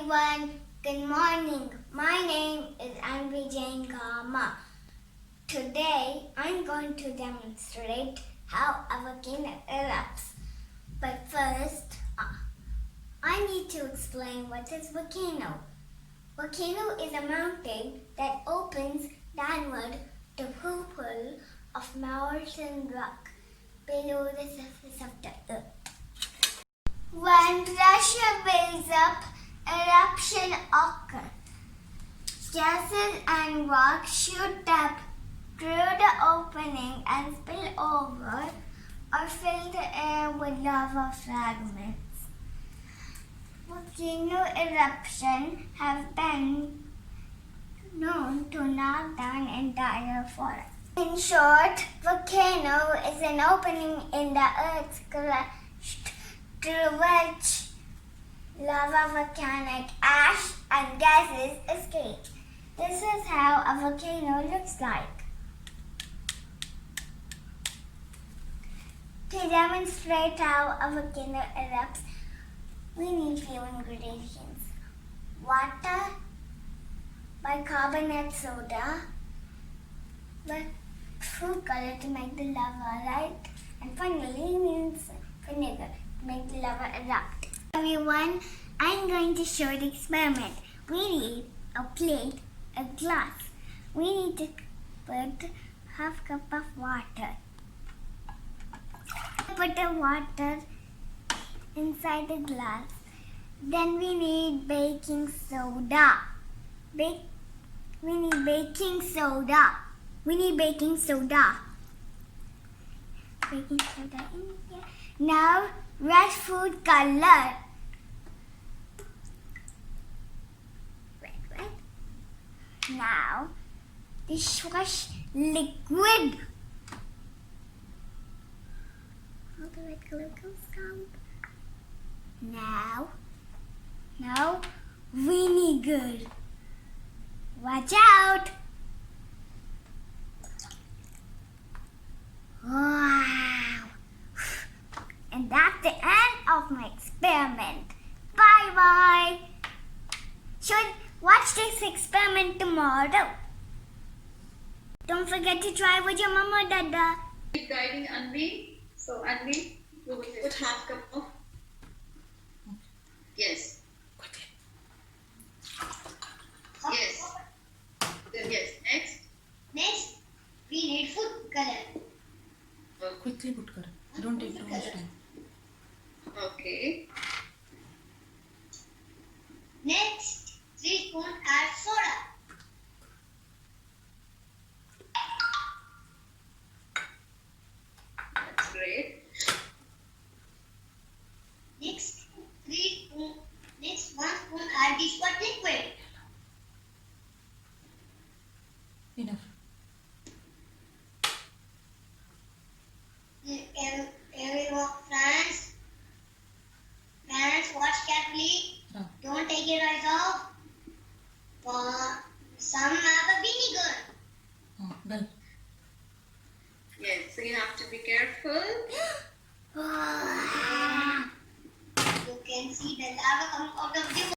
everyone, good morning. My name is Anvi. Today I'm going to demonstrate how a volcano erupts. But first, I need to explain what is volcano. Volcano is a mountain that opens downward to pool of molten rock below the surface of the earth. When pressure builds up, eruption occurs. Gases and rocks shoot up through the opening and spill over or fill the air with lava fragments. Volcano eruptions have been known to knock down entire forests. In short, volcano is an opening in the earth's crust through which lava, volcanic ash, and gases escape. This is how a volcano looks like. To demonstrate how a volcano erupts, we need few ingredients. Water, bicarbonate soda, with food color to make the lava light, and finally means vinegar to make the lava erupt. Everyone, I'm going to show the experiment. We need a plate, a glass. We need to put half cup of water. Put the water inside the glass. Then we need baking soda. We need baking soda. Baking soda in here. Now, red food color. Red. Now, dishwash liquid. All the red color goes down. Now, vinegar. Watch out! Wow! And that's the end of my experiment. Bye-bye! Should watch this experiment tomorrow. Don't forget to try with your mama or dada. Keep guiding Anvi. So Anvi, you will put half cup of. Yes. Yes. Yes. Next, We need food color. Quickly put kar. Don't take too much time. Okay. Next, 3 spoons add soda. That's great. Next, 1 spoon add dishwash liquid. Enough. Everyone, parents, watch carefully. Don't take your eyes off. Some have a vinegar. Done. Yes. So you have to be careful. You can see the lava come